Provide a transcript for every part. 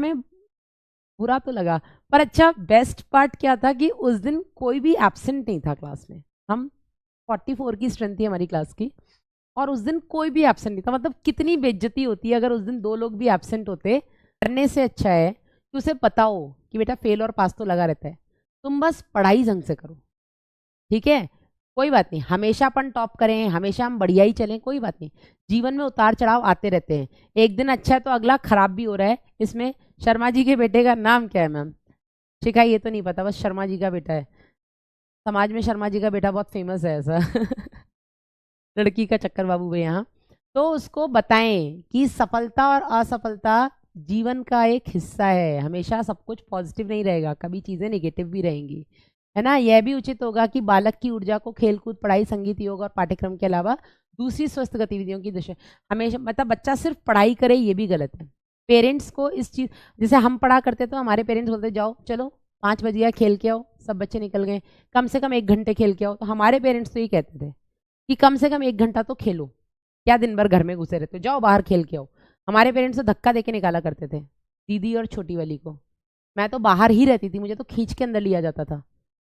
में बुरा तो लगा, पर अच्छा बेस्ट पार्ट क्या था कि उस दिन कोई भी एब्सेंट नहीं था क्लास में। हम 44 की स्ट्रेंथ थी हमारी क्लास की, और उस दिन कोई भी एब्सेंट नहीं था। मतलब कितनी बेइज्जती होती है अगर उस दिन 2 लोग भी एब्सेंट होते। करने से अच्छा है कि उसे पता हो कि बेटा फेल और पास तो लगा रहता है, तुम बस पढ़ाई ढंग से करो, ठीक है। कोई बात नहीं, हमेशा अपन टॉप करें, हमेशा हम बढ़िया ही चलें, कोई बात नहीं। जीवन में उतार चढ़ाव आते रहते हैं, एक दिन अच्छा है तो अगला खराब भी हो रहा है। इसमें शर्मा जी के बेटे का नाम क्या है मैम? शिखा, ये तो नहीं पता, बस शर्मा जी का बेटा है। समाज में शर्मा जी का बेटा बहुत फेमस है ऐसा। लड़की का चक्कर बाबू भैया, यहाँ तो उसको बताएं कि सफलता और असफलता जीवन का एक हिस्सा है। हमेशा सब कुछ पॉजिटिव नहीं रहेगा, कभी चीजें नेगेटिव भी रहेंगी, है ना। यह भी उचित होगा कि बालक की ऊर्जा को खेलकूद, पढ़ाई, संगीत, योग और पाठ्यक्रम के अलावा दूसरी स्वस्थ गतिविधियों की दिशा। हमेशा मतलब बच्चा सिर्फ पढ़ाई करे ये भी गलत है। पेरेंट्स को इस चीज, जैसे हम पढ़ा करते तो हमारे पेरेंट्स बोलते जाओ चलो 5 बज गया खेल के आओ, सब बच्चे निकल गए, कम से कम 1 घंटे खेल के आओ। तो हमारे पेरेंट्स तो ये कहते थे कि कम से कम 1 घंटा तो खेलो, क्या दिन भर घर में घुसे रहते हो, जाओ बाहर खेल के आओ। हमारे पेरेंट्स तो धक्का देके निकाला करते थे, दीदी और छोटी वाली को। मैं तो बाहर ही रहती थी, मुझे तो खींच के अंदर लिया जाता था।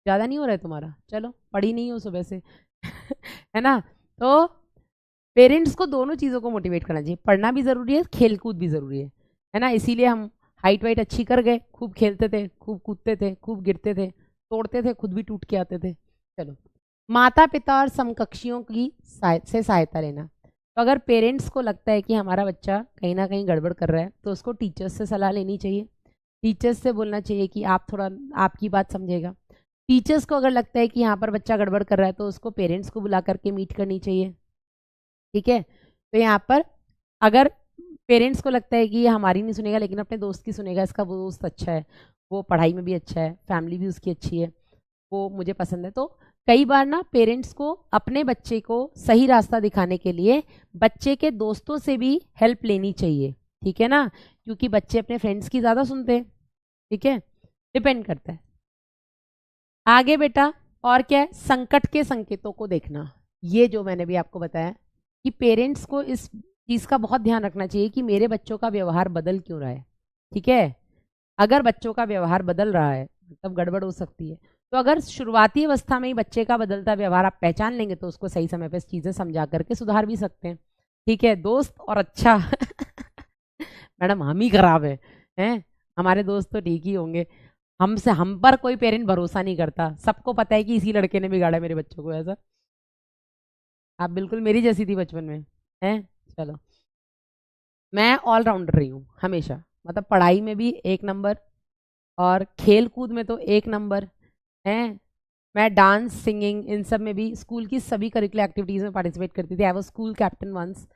ज़्यादा नहीं हो रहा है तुम्हारा, चलो पढ़ी नहीं हो सुबह से। है ना। तो पेरेंट्स को दोनों चीज़ों को मोटिवेट करना चाहिए, पढ़ना भी ज़रूरी है, खेल कूद भी ज़रूरी है ना। इसीलिए हम हाइट वाइट अच्छी कर गए, खूब खेलते थे, खूब कूदते थे, खूब गिरते थे, तोड़ते थे, खुद भी टूट के आते थे। चलो, माता पिता और समकक्षियों की से सहायता लेना। तो अगर पेरेंट्स को लगता है कि हमारा बच्चा कहीं ना कहीं गड़बड़ कर रहा है तो उसको टीचर्स से सलाह लेनी चाहिए। टीचर्स से बोलना चाहिए कि आप थोड़ा, आपकी बात समझेगा। टीचर्स को अगर लगता है कि यहाँ पर बच्चा गड़बड़ कर रहा है तो उसको पेरेंट्स को बुला करके मीट करनी चाहिए, ठीक है। तो यहाँ पर अगर पेरेंट्स को लगता है कि ये हमारी नहीं सुनेगा लेकिन अपने दोस्त की सुनेगा, इसका वो दोस्त अच्छा है, वो पढ़ाई में भी अच्छा है, फैमिली भी उसकी अच्छी है, वो मुझे पसंद है, तो कई बार ना पेरेंट्स को अपने बच्चे को सही रास्ता दिखाने के लिए बच्चे के दोस्तों से भी हेल्प लेनी चाहिए, ठीक है ना। क्योंकि बच्चे अपने फ्रेंड्स की ज़्यादा सुनते हैं, ठीक है, डिपेंड करता है। आगे बेटा, और क्या है, संकट के संकेतों को देखना। ये जो मैंने भी आपको बताया कि पेरेंट्स को इस चीज़ का बहुत ध्यान रखना चाहिए कि मेरे बच्चों का व्यवहार बदल क्यों रहा है, ठीक है। अगर बच्चों का व्यवहार बदल रहा है तब गड़बड़ हो सकती है। तो अगर शुरुआती अवस्था में ही बच्चे का बदलता व्यवहार आप पहचान लेंगे तो उसको सही समय पर चीज़ें समझा करके सुधार भी सकते हैं, ठीक है। दोस्त और अच्छा मैडम हम ही खराब हैं, हमारे दोस्त तो ठीक ही होंगे। हमसे, हम पर कोई पेरेंट भरोसा नहीं करता, सबको पता है कि इसी लड़के ने बिगाड़ा मेरे बच्चों को। ऐसा आप बिल्कुल मेरी जैसी थी बचपन में, हैं। चलो, मैं ऑलराउंडर रही हूँ हमेशा, मतलब पढ़ाई में भी 1 नंबर और खेल कूद में तो 1 नंबर है। मैं डांस, सिंगिंग, इन सब में भी स्कूल की सभी करिकुलर एक्टिविटीज़ में पार्टिसिपेट करती थी। I was school captain once,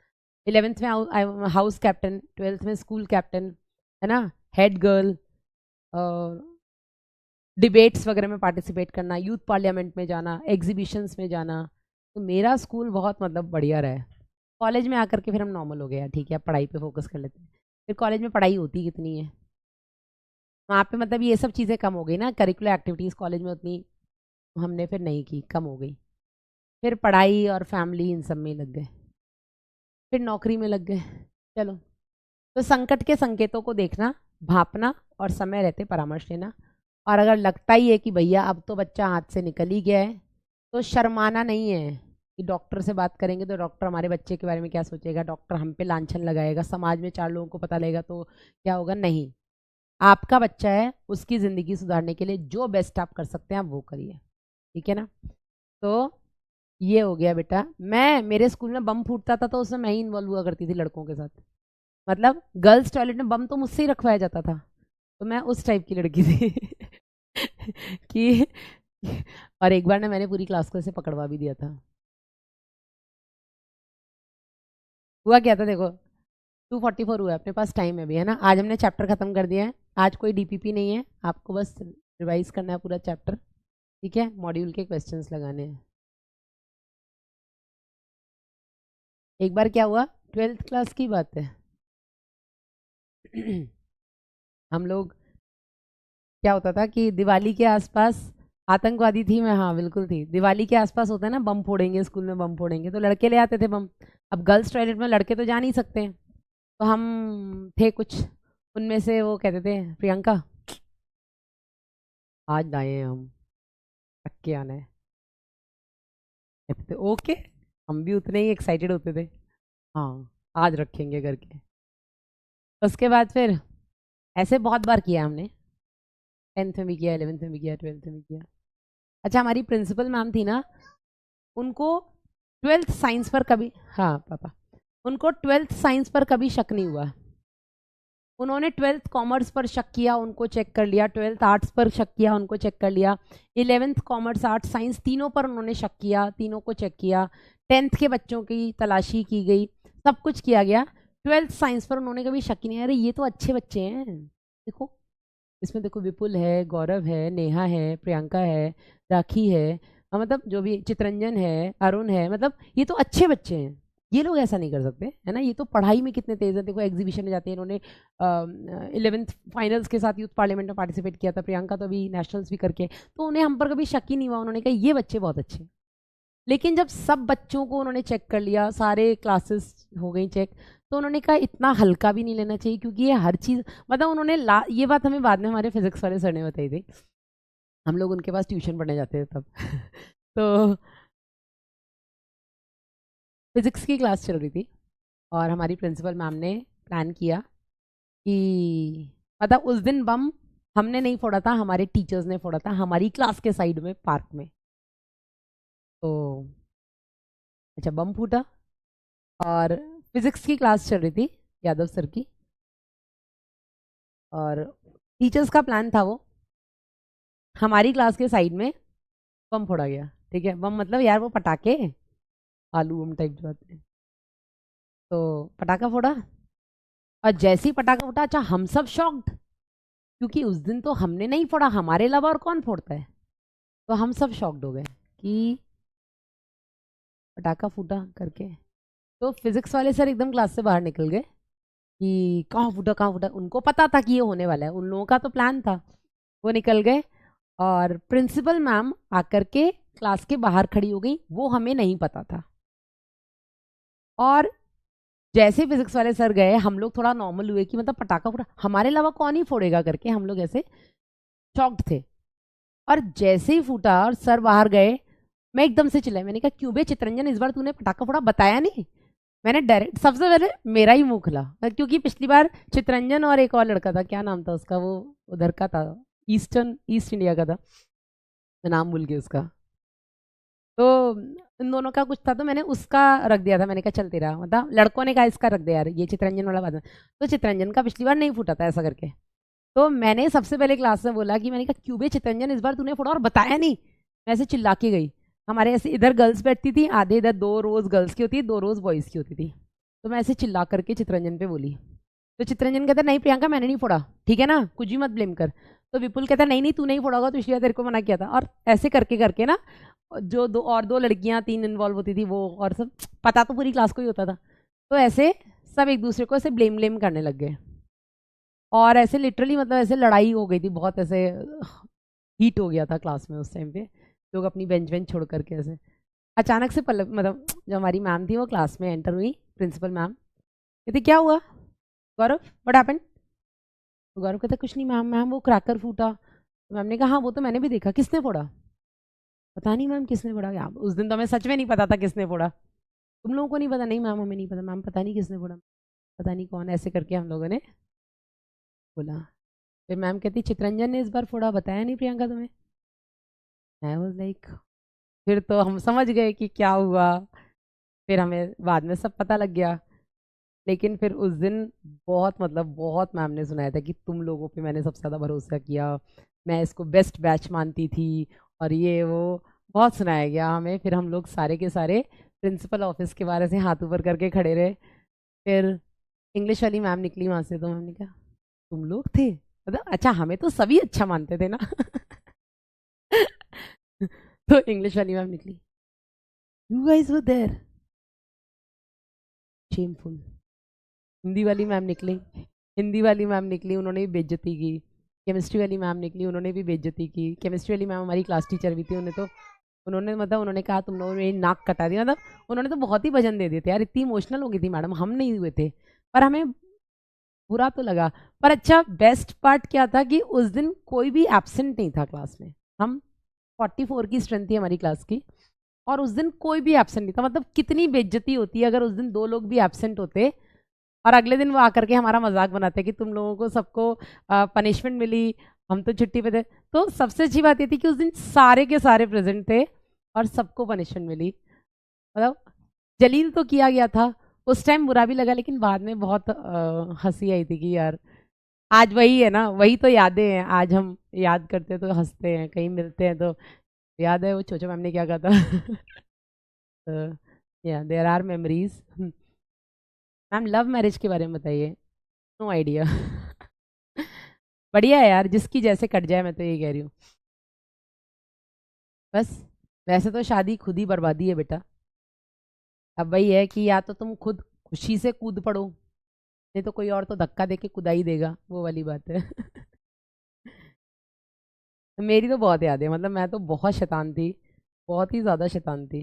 11th में हाउस कैप्टन, 12th में स्कूल कैप्टन, है ना, हेड गर्ल, और डिबेट्स वगैरह में पार्टिसिपेट करना, यूथ पार्लियामेंट में जाना, एग्जीबिशंस में जाना। तो मेरा स्कूल बहुत मतलब बढ़िया रहा है। कॉलेज में आकर के फिर हम नॉर्मल हो गया, ठीक है, अब पढ़ाई पे फोकस कर लेते हैं। फिर कॉलेज में पढ़ाई होती कितनी है वहाँ पे, मतलब ये सब चीज़ें कम हो गई ना, करिकुलर एक्टिविटीज़ कॉलेज में उतनी हमने फिर नहीं की, कम हो गई। फिर पढ़ाई और फैमिली इन सब में लग गए, फिर नौकरी में लग गए। चलो, तो संकट के संकेतों को देखना, भांपना और समय रहते परामर्श लेना। और अगर लगता ही है कि भैया अब तो बच्चा हाथ से निकल ही गया है तो शर्माना नहीं है कि डॉक्टर से बात करेंगे तो डॉक्टर हमारे बच्चे के बारे में क्या सोचेगा, डॉक्टर हम पे लांछन लगाएगा, समाज में 4 लोगों को पता लगेगा तो क्या होगा। नहीं, आपका बच्चा है, उसकी ज़िंदगी सुधारने के लिए जो बेस्ट आप कर सकते हैं आप वो करिए, ठीक है ना। तो ये हो गया बेटा। मैं, मेरे स्कूल में बम फूटता था तो उसमें मैं ही इन्वॉल्व हुआ करती थी लड़कों के साथ, मतलब गर्ल्स टॉयलेट में बम तो मुझसे ही रखवाया जाता था, तो मैं उस टाइप की लड़की थी कि और एक बार ना मैंने पूरी क्लास को ऐसे पकड़वा भी दिया था। हुआ क्या था देखो, 2:44 हुआ है, अपने पास टाइम है भी, है ना। आज हमने चैप्टर खत्म कर दिया है, आज कोई डीपीपी नहीं है, आपको बस रिवाइज करना है पूरा चैप्टर, ठीक है, मॉड्यूल के क्वेश्चंस लगाने हैं। एक बार क्या हुआ, 12th क्लास की बात है। हम लोग, क्या होता था कि दिवाली के आसपास, आतंकवादी थी मैं, हाँ बिल्कुल थी। दिवाली के आसपास होता है ना, बम फोड़ेंगे स्कूल में, बम फोड़ेंगे, तो लड़के ले आते थे बम। अब गर्ल्स टॉयलेट में लड़के तो जा नहीं सकते, तो हम थे कुछ उनमें से वो कहते थे प्रियंका आज आए हैं हम, थक के आना है। कहते थे ओके, हम भी उतने ही एक्साइटेड होते थे, हाँ आज रखेंगे करके। उसके बाद फिर ऐसे बहुत बार किया हमने, 10th में भी किया, 11th में भी किया, 12th में भी किया। अच्छा हमारी प्रिंसिपल मैम थी ना, उनको 12th साइंस पर कभी, हाँ पापा, उनको 12th साइंस पर कभी शक नहीं हुआ। उन्होंने 12th कॉमर्स पर शक किया, उनको चेक कर लिया, 12th आर्ट्स पर शक किया, उनको चेक कर लिया, 11th कॉमर्स आर्ट्स साइंस तीनों पर उन्होंने शक किया, तीनों को चेक किया, 10th के बच्चों की तलाशी की गई, सब कुछ किया गया। 12th साइंस पर उन्होंने कभी शक ही नहीं, अरे ये तो अच्छे बच्चे हैं, देखो इसमें देखो विपुल है, गौरव है, नेहा है, प्रियंका है, राखी है, मतलब जो भी चित्रंजन है, अरुण है, मतलब ये तो अच्छे बच्चे हैं, ये लोग ऐसा नहीं कर सकते है ना, ये तो पढ़ाई में कितने तेज है, देखो एग्जीबिशन में जाते हैं, इन्होंने 11th फाइनल्स के साथ यूथ पार्लियामेंट में पार्टिसिपेट किया था, प्रियंका तो अभी नेशनल्स भी करके, तो उन्हें हम पर कभी शक ही नहीं हुआ, उन्होंने कहा ये बच्चे बहुत अच्छे हैं। लेकिन जब सब बच्चों को उन्होंने चेक कर लिया, सारे क्लासेस हो गई चेक, तो उन्होंने कहा इतना हल्का भी नहीं लेना चाहिए, क्योंकि ये हर चीज़, मतलब उन्होंने ये बात हमें बाद में हमारे फिजिक्स वाले सर ने बताई थी, हम लोग उनके पास ट्यूशन पढ़ने जाते थे तब तो फिजिक्स की क्लास चल रही थी, और हमारी प्रिंसिपल मैम ने प्लान किया कि, मतलब उस दिन बम हमने नहीं फोड़ा था, हमारे टीचर्स ने फोड़ा था हमारी क्लास के साइड में पार्क में। तो अच्छा बम फूटा, और फिजिक्स की क्लास चल रही थी यादव सर की, और टीचर्स का प्लान था वो, हमारी क्लास के साइड में बम फोड़ा गया, ठीक है, बम मतलब यार वो पटाखे, आलू बम टाइप जो आते हैं, तो पटाखा फोड़ा, और जैसे ही पटाखा फूटा, अच्छा हम सब शॉक्ड, क्योंकि उस दिन तो हमने नहीं फोड़ा, हमारे अलावा और कौन फोड़ता है, तो हम सब शॉक्ड हो गए कि पटाखा फूटा करके। तो फिजिक्स वाले सर एकदम क्लास से बाहर निकल गए कि कहाँ फूटा कहाँ फूटा, उनको पता था कि ये होने वाला है, उन लोगों का तो प्लान था, वो निकल गए, और प्रिंसिपल मैम आकर के क्लास के बाहर खड़ी हो गई, वो हमें नहीं पता था। और जैसे फिजिक्स वाले सर गए, हम लोग थोड़ा नॉर्मल हुए कि मतलब पटाखा फूटा, हमारे अलावा कौन ही फोड़ेगा करके, हम लोग ऐसे शॉक्ड थे। और जैसे ही फूटा और सर बाहर गए, मैं एकदम से चिल्लाई, मैंने कहा क्यों बे चित्रंजन, इस बार तूने पटाखा फोड़ा, बताया नहीं। मैंने डायरेक्ट सबसे पहले मेरा ही मुंह खुला, क्योंकि पिछली बार चित्रंजन और एक और लड़का था, क्या नाम था उसका, वो उधर का था, ईस्ट इंडिया का था, मैं नाम भूल गई उसका, तो इन दोनों का कुछ था, तो मैंने उसका रख दिया था, मैंने कहा चल तेरा, मतलब लड़कों ने कहा इसका रख दे यार, ये चित्रंजन वाला बात है, तो चित्रंजन का पिछली बार नहीं फूटा था ऐसा करके, तो मैंने सबसे पहले क्लास में बोला कि मैंने कहा क्यों बे चित्रंजन, इस बार तूने फोड़ा और बताया नहीं। मैं ऐसे चिल्ला के गई, हमारे ऐसे इधर गर्ल्स बैठती थी आधे, इधर 2 रोज गर्ल्स की होती थी, 2 रोज बॉयज़ की होती थी, तो मैं ऐसे चिल्ला करके चित्रंजन पे बोली, तो चित्रंजन कहता नहीं प्रियंका मैंने नहीं फोड़ा, ठीक है ना, कुछ भी मत ब्लेम कर। तो विपुल कहता नहीं नहीं तू नहीं फोड़ा होगा, तो इसलिए तेरे को मना किया था, और ऐसे करके करके ना, जो दो लड़कियां 3 इन्वॉल्व होती थी वो, और सब पता तो पूरी क्लास को ही होता था, तो ऐसे सब एक दूसरे को ऐसे ब्लेम ब्लेम करने लग गए, और ऐसे लिटरली मतलब ऐसे लड़ाई हो गई थी बहुत, ऐसे हीट हो गया था क्लास में उस टाइम पे, लोग अपनी बेंच वेंच छोड़ करके ऐसे, अचानक से पल्लव, मतलब जो हमारी मैम थी वो क्लास में एंटर हुई, प्रिंसिपल मैम कहती क्या हुआ गौरव, व्हाट हैपेंड। तो गौरव कहता कुछ नहीं मैम, मैम वो क्रैकर फूटा। तो मैम ने कहा हाँ वो तो मैंने भी देखा, किसने फोड़ा। पता नहीं मैम किसने फोड़ा, क्या उस दिन तो हमें सच में नहीं पता था किसने फोड़ा। तुम लोगों को नहीं पता, नहीं मैम हमें नहीं पता, मैम पता नहीं किसने फोड़ा, पता नहीं कौन, ऐसे करके हम लोगों ने बोला। फिर मैम कहती चित्रंजन ने इस बार फोड़ा, बताया नहीं प्रियंका तुम्हें। आई वाज लाइक, फिर तो हम समझ गए कि क्या हुआ, फिर हमें बाद में सब पता लग गया। लेकिन फिर उस दिन बहुत, मतलब बहुत मैम ने सुनाया था कि तुम लोगों पे मैंने सबसे ज़्यादा भरोसा किया, मैं इसको बेस्ट बैच मानती थी, और ये वो बहुत सुनाया गया हमें। फिर हम लोग सारे के सारे प्रिंसिपल ऑफिस के बाहर से हाथ ऊपर करके खड़े रहे। फिर इंग्लिश वाली मैम निकली वहाँ से, तो मैम ने कहा तुम लोग थे, मतलब अच्छा हमें तो सभी अच्छा मानते थे ना तो इंग्लिश वाली मैम निकली, you guys were there, shameful. Hindi वाली मैम निकली, हिंदी वाली मैम निकली, उन्होंने भी बेइज्जती की। केमिस्ट्री वाली मैम निकली, उन्होंने भी बेइज्जती की। केमिस्ट्री वाली मैम हमारी क्लास टीचर भी थी, उन्हें तो उन्होंने, मतलब उन्होंने कहा तुम लोगों ने मेरी नाक कटा दी, मतलब उन्होंने तो बहुत ही भजन दे दिए थे यार, इतनी इमोशनल हो गई थी मैडम, हम नहीं हुए थे, पर हमें बुरा तो लगा, पर अच्छा बेस्ट पार्ट क्या था कि उस दिन कोई भी एब्सेंट नहीं था क्लास में। हम 44 की स्ट्रेंथ थी हमारी क्लास की, और उस दिन कोई भी एब्सेंट नहीं था। मतलब कितनी बेइज्जती होती है अगर उस दिन 2 लोग भी एब्सेंट होते, और अगले दिन वो आकर के हमारा मजाक बनाते कि तुम लोगों को सबको पनिशमेंट मिली, हम तो छुट्टी पे थे। तो सबसे अच्छी बात ये थी कि उस दिन सारे के सारे प्रेजेंट थे और सबको पनिशमेंट मिली। मतलब जलील तो किया गया था, उस टाइम बुरा भी लगा, लेकिन बाद में बहुत हंसी आई थी कि यार आज वही है ना, वही तो यादें हैं। आज हम याद करते हैं तो हंसते हैं, कहीं मिलते हैं तो याद है वो चोचो मैम ने क्या कहा था। या there are memories. Ma'am love marriage के बारे में बताइए। No idea. बढ़िया है यार, जिसकी जैसे कट जाए, मैं तो ये कह रही हूँ। बस वैसे तो शादी खुद ही बर्बादी है बेटा। अब वही है कि या तो तुम खुद खुशी से कूद पड़ो, नहीं तो कोई और तो धक्का दे के कुदाई देगा, वो वाली बात है। मेरी तो बहुत याद है, मतलब मैं तो बहुत शैतान थी, बहुत ही ज़्यादा शैतान थी।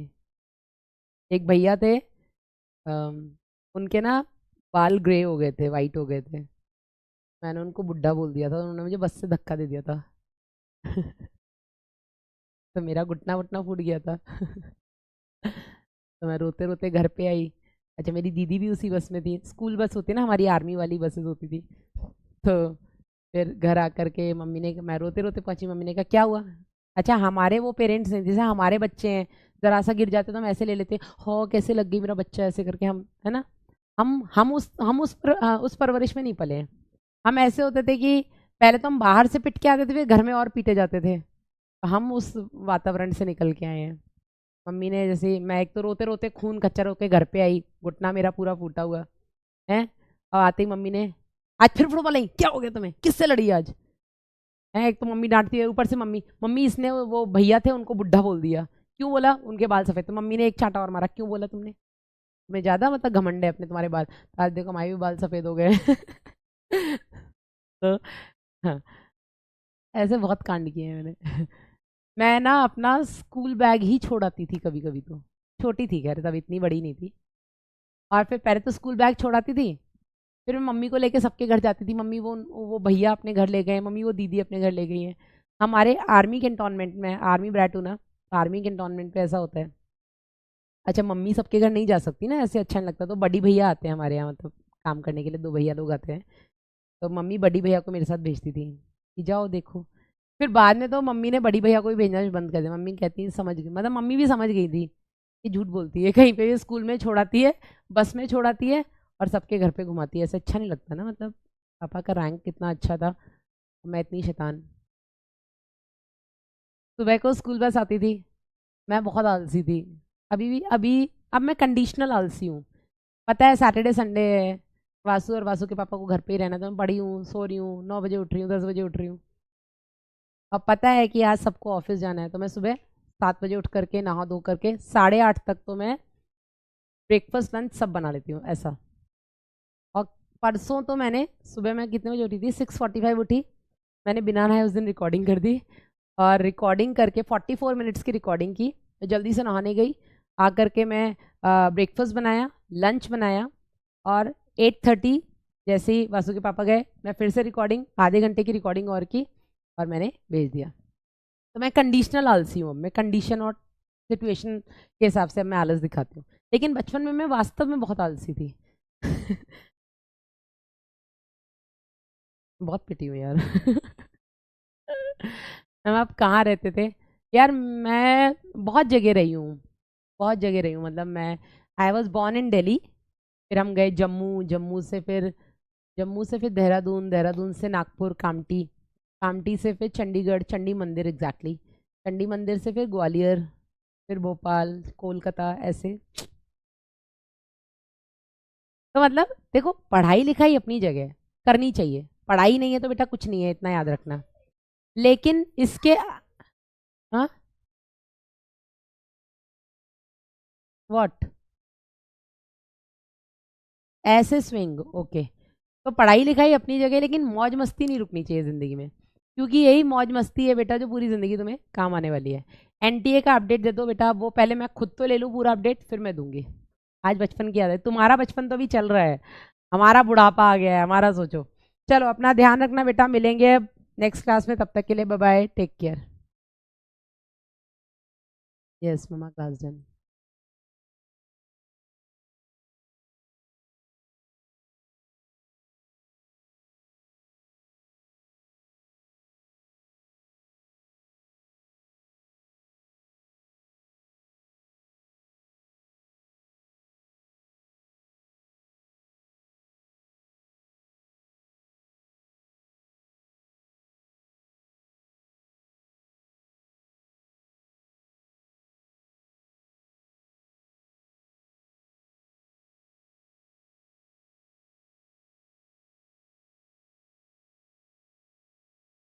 एक भैया थे, उनके ना बाल ग्रे हो गए थे, वाइट हो गए थे। मैंने उनको बुड्ढा बोल दिया था, उन्होंने मुझे बस से धक्का दे दिया था। तो मेरा घुटना वुटना फूट गया था। तो मैं रोते रोते घर पे आई। अच्छा मेरी दीदी भी उसी बस में थी, स्कूल बस होती ना हमारी, आर्मी वाली बसेस होती थी। तो फिर घर आकर के मम्मी ने, मैं रोते रोते पहुंची, मम्मी ने कहा क्या हुआ। अच्छा हमारे वो पेरेंट्स हैं, जैसे हमारे बच्चे हैं, जरा सा गिर जाते तो हम ऐसे ले लेते, हो कैसे लग गई मेरा बच्चा, ऐसे करके हम, है ना। हम उस परवरिश में नहीं पले हैं। हम ऐसे होते थे कि पहले तो हम बाहर से पिट के आते थे, फिर घर में और पीटे जाते थे। हम उस वातावरण से निकल के आए हैं। मम्मी ने जैसे, मैं एक तो रोते रोते खून खच्चर होके घर पे आई, घुटना मेरा पूरा फूटा हुआ है। और आते ही मम्मी ने, आज फिर फुटबॉल आई, क्या हो गया तुम्हें, किससे लड़ी आज। है एक तो मम्मी डांटती है, ऊपर से मम्मी मम्मी इसने वो भैया थे उनको बुढ़ा बोल दिया। क्यों बोला, उनके बाल सफेद। तो मम्मी ने एक चांटा और मारा, क्यों बोला तुमने, तुम्हें ज्यादा मतलब घमंड है अपने तुम्हारे बाल। तो आज देखो हमारे भी बाल सफेद हो गए। तो हाँ, ऐसे बहुत कांड किए हैं मैंने। मैं ना अपना स्कूल बैग ही छोड़ आती थी कभी कभी तो। छोटी थी खैर, तब इतनी बड़ी नहीं थी। और फिर पहले तो स्कूल बैग छोड़ आती थी, फिर मैं मम्मी को लेके सबके घर जाती थी। मम्मी वो भैया अपने घर ले गए, मम्मी वो दीदी अपने घर ले गई है। हमारे आर्मी कैंटोनमेंट में, आर्मी ब्रैट हूँ ना, आर्मी कैंटोनमेंट पे ऐसा होता है। अच्छा मम्मी सबके घर नहीं जा सकती ना, ऐसे अच्छा नहीं लगता, तो बड़ी भैया आते हैं हमारे यहाँ, मतलब काम करने के लिए 2 भैया लोग आते हैं। तो मम्मी बड़ी भैया को मेरे साथ भेजती थी कि जाओ देखो। फिर बाद में तो मम्मी ने बड़ी भैया को भी भेजना बंद कर दिया। मम्मी कहती है समझ गई, मतलब मम्मी भी समझ गई थी कि झूठ बोलती है, कहीं पे भी स्कूल में छोड़ाती है, बस में छोड़ाती है, और सबके घर पे घुमाती है। ऐसे अच्छा नहीं लगता ना, मतलब पापा का रैंक कितना अच्छा था, मैं इतनी शैतान। सुबह को स्कूल बस आती थी, मैं बहुत आलसी थी। अभी भी, अभी अब मैं कंडीशनल आलसी हूँ। पता है सैटरडे संडे है, वासु और वासु के पापा को घर पे ही रहना, तो मैं पढ़ी हूँ, सो रही हूँ, 9 बजे उठ रही हूँ, 10 बजे उठ रही हूँ। अब पता है कि आज सबको ऑफिस जाना है, तो मैं सुबह 7 बजे उठ करके नहा धो करके 8:30 तक तो मैं ब्रेकफास्ट लंच सब बना लेती हूँ ऐसा। और परसों तो मैंने, सुबह मैं कितने बजे उठी थी, 6:45 उठी। मैंने बिना नहाए उस दिन रिकॉर्डिंग कर दी, और रिकॉर्डिंग करके 44 मिनट्स की रिकॉर्डिंग की। मैं जल्दी से नहाने गई, आकर के मैं ब्रेकफास्ट बनाया, लंच बनाया, और 8:30 जैसे ही वासु के पापा गए, मैं फिर से रिकॉर्डिंग, आधे घंटे की रिकॉर्डिंग और की, और मैंने भेज दिया। तो मैं कंडीशनल आलसी हूँ, मैं कंडीशन और सिचुएशन के हिसाब से मैं आलस दिखाती हूँ। लेकिन बचपन में मैं वास्तव में बहुत आलसी थी। बहुत पिटी हूँ यार। हम आप कहाँ रहते थे यार, मैं बहुत जगह रही हूँ, बहुत जगह रही हूँ। मतलब मैं, I was born in Delhi, फिर हम गए जम्मू, जम्मू से फिर देहरादून, देहरादून से नागपुर, कामटी, कामटी से फिर चंडीगढ़, चंडी मंदिर एग्जैक्टली, चंडी मंदिर से फिर ग्वालियर, फिर भोपाल, कोलकाता, ऐसे। तो मतलब देखो, पढ़ाई लिखाई अपनी जगह है, करनी चाहिए। पढ़ाई नहीं है तो बेटा कुछ नहीं है, इतना याद रखना। लेकिन इसके, हाँ, व्हाट, ऐसे स्विंग, ओके। तो पढ़ाई लिखाई अपनी जगह, लेकिन मौज मस्ती नहीं रुकनी चाहिए ज़िंदगी में, क्योंकि यही मौज मस्ती है बेटा जो पूरी ज़िंदगी तुम्हें काम आने वाली है। एनटीए का अपडेट दे दो बेटा, वो पहले मैं खुद तो ले लूँ पूरा अपडेट, फिर मैं दूंगी। आज बचपन की याद है, तुम्हारा बचपन तो अभी चल रहा है। हमारा बुढ़ापा आ गया है, हमारा सोचो। चलो अपना ध्यान रखना बेटा, मिलेंगे नेक्स्ट क्लास में, तब तक के लिए bye bye, take care. Yes mamma, class done.